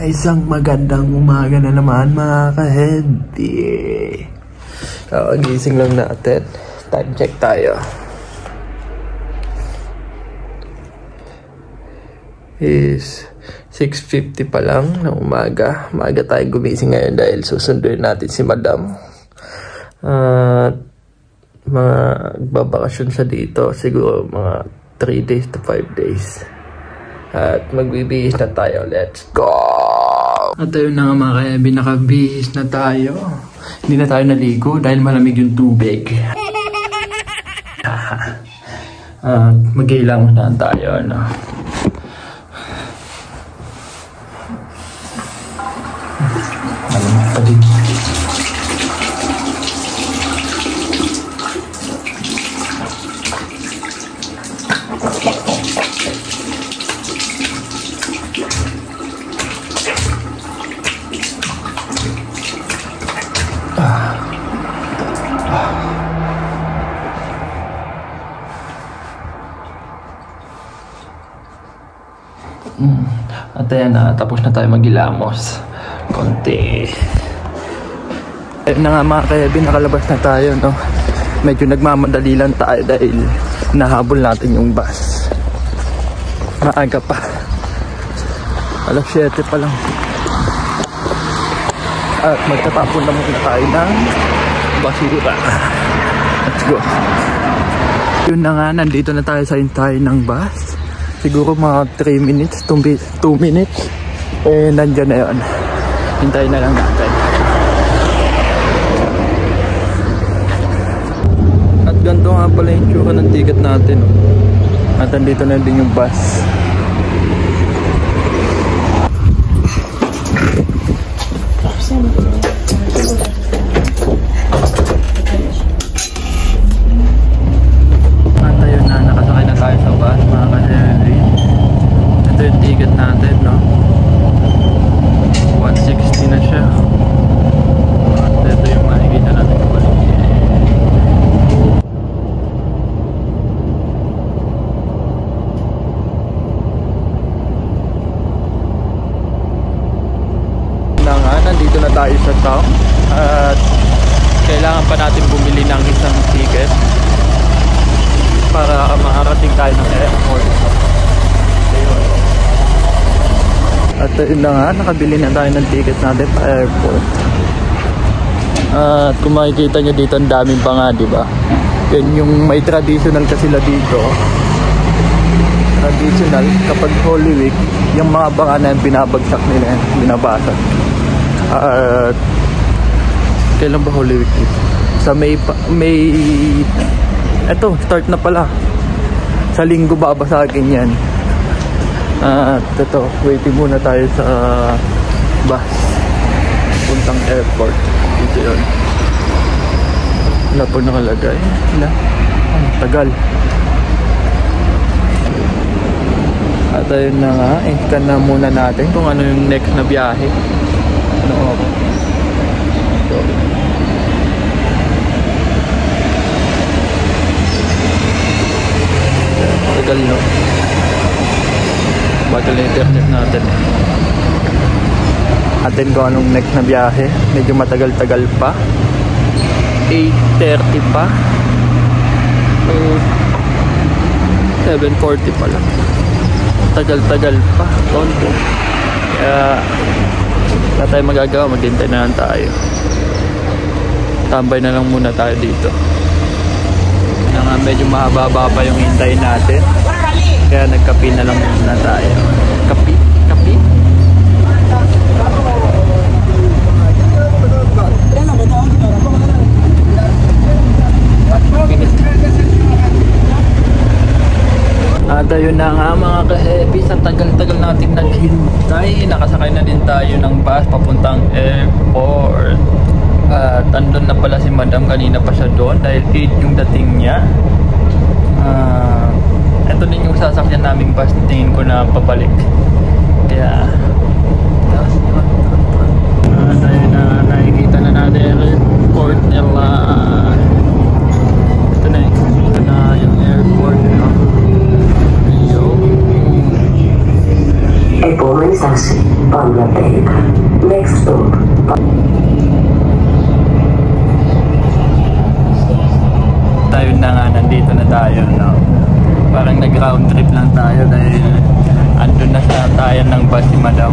Isang magandang umaga na naman mga ka-heavy. Gising lang natin. Time check tayo. Is 6:50 pa lang ng umaga. Maaga tayong gumising ngayon dahil susunduin natin si Madam. Mga babakasyon siya dito. Siguro mga 3 days to 5 days. At magbibihis na tayo. Let's go! At ayun na nga mga ka-heavy, nakabihis na tayo. Hindi na tayo naligo dahil malamig yung tubig. Mag-ilang na tayo, no? Malamig pa din. At ayan na, tapos na tayo magilamos konti. Ayun na nga mga ka-heavy, nakalabas na tayo, no? Medyo nagmamadali lang tayo dahil nahabol natin yung bus. Maaga pa, alas 7 pa lang. At magtatapon na muna tayo ng basura. Let's go. Yun na nga, nandito na tayo sa hintayin ng bus. Siguro mga 3 minutes, 2 minutes. Eh, nandyan na yun. Hintayin na lang natin. At ganito nga pala yung tsura ng ticket natin. At nandito na din yung bus. At ayun na, nakasakay na tayo sa bus mga ka-heavy. Ito yung ticket natin, no? 160 na siya. At ito yung makikita natin balik. Nandito na tayo sa town at kailangan pa natin bumili ng isang ticket para makarating tayo ng airport. Ayun. At yun na nga, nakabili na tayo ng ticket natin pa airport. At kung makikita nyo dito, ang daming pa nga, diba? Yun yung may traditional kasi sila dito. Traditional, kapag Holy Week, yung mga baka na yung binabagsak nila, binabasag. At kailan ba Holy Week dito? Sa May eto, start na pala. Sa linggo babasagin yan. At ito, waiting muna tayo sa bus puntang airport. Dito yun. Wala po nakalagay. Wala. Tagal. At ayun na nga, scan na muna natin kung ano yung next na biyahe. Ano ako? So, tagal, no? Bagal na internet natin. Atin kung anong next na biyahe. Medyo matagal-tagal pa. 8:30 pa. So 7:40 pa lang. Tagal-tagal pa. Tonto. Kaya wala tayong magagawa. Maghintay na lang tayo. Tambay na lang muna tayo dito. Medyo mahaba pa yung hintay natin. Kaya nagkape na lang muna tayo. Kape? Kape? At ayun na nga mga ka-heavy, sa tagal-tagal natin naghintay, nakasakay na din tayo ng bus papuntang airport. At andun na pala si Madam, kanina pa siya doon dahil 8 yung dating niya. Ito din yung sasakyan naming bus, tingin ko na pabalik. Kaya ayun na, nakikita na natin airport nila. parang nag-round trip lang tayo dahil andun na sa tayan ng bus si Madam.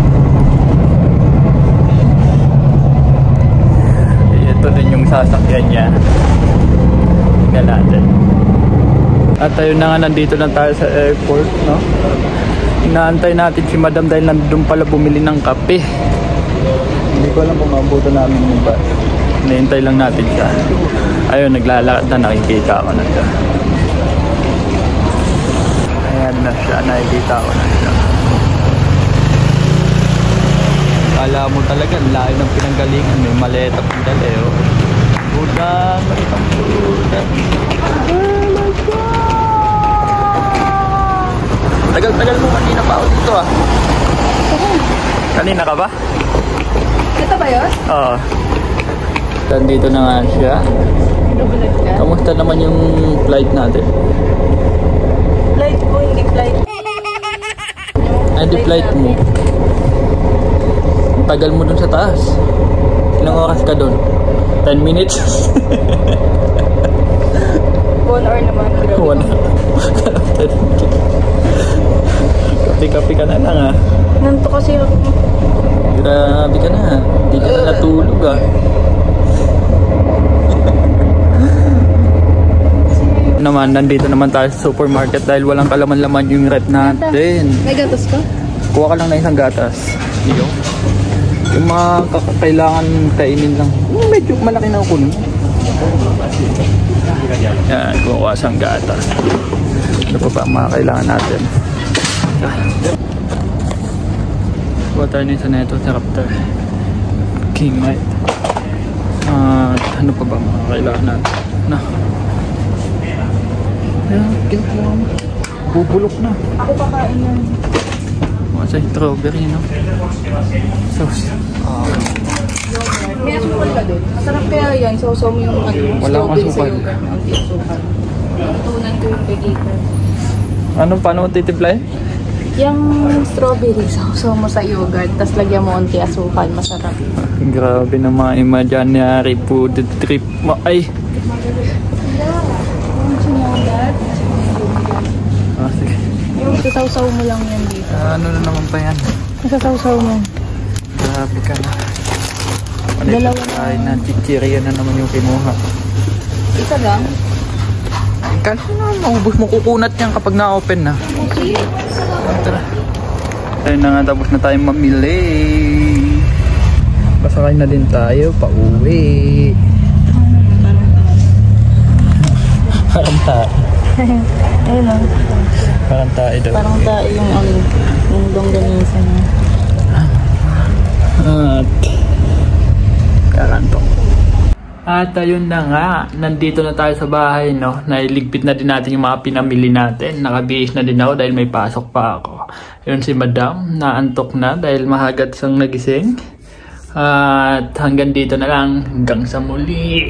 Ito din yung sasakyan niya. Tingnan natin. At ayun na nga, nandito lang tayo sa airport, no? Inaantay natin si Madam dahil nandun pala bumili ng kape. Hindi ko alam kung mabuto namin yung bus. Hinihintay lang natin siya. Ayun, naglalakad na, nakikita ko na siya. Ayan na siya, nakikita ko na siya. Kala mo talaga, layo ng pinanggalingan. May maleta pang dali, oh. Budang, malitang budang. Tagal-tagal mo, kanina pa ako dito, ah. Kanina ka ba? Ito ba yun? Oo. Nandito na nga siya. Kamusta naman yung flight natin? Flight ko, hindi flight. Ay, di flight mo. Tagal mo dun sa taas. Ilang oras ka dun? 10 minutes? 1 hour naman. 1 hour. Kapi-kapi ka na lang, ah. Nanto kasi ako. Grabe ka na. Hindi ka na natulog, ah. Naman, nandito naman tayo sa supermarket dahil walang kalaman-laman yung rep natin. May gatas ka? Kuha ka lang na isang gatas. Yung mga kailangan kainin lang. Medyo malaki na ako. Yan, kuha isang gatas. Ano pa ba ang mga kailangan natin? Kuha tayo nito na ito sa Raptor King Knight. Ano pa ba ang mga kailangan natin? Na. Ayan, kinukuha mo. Bubulok na. Ako kakain yan. Sa strawberry, no? Sauce. May asukal ka doon. Masarap kaya yan. Sausaw mo yung Wala akong strawberry sa asukal. yogurt. Ang asukal. Tunan ko yung vegetal. Paano mo titiplay? Yung strawberry, sausaw mo sa yogurt. Tapos lagyan mo onti asukal. Masarap. Grabe na mga imaginary food trip mo. Ay! Sige. Yung isasawsaw mo lang yan dito. Ano na naman pa yan? Isasawsaw mo. Grabe ka na. Dalawa na. Ay, na chichirya na naman yung kinuha. Isa lang? Kala na, maubos mo kukunat yan kapag na-open na. Okay. Tara. Ayun na nga, tapos na tayong mamili. Pasakay na din tayo, pauwi. Parang tayo. Ayun lang. Parang tayo daw. Parang tayo yung longganisa niya. At karanto. At ayun na nga, nandito na tayo sa bahay, no? Nailigpit na din natin yung mga pinamili natin. Nakabihis na din ako dahil may pasok pa ako. Yun si Madam, naantok na dahil mahagat siyang nagising. At hanggang dito na lang, hanggang sa muli.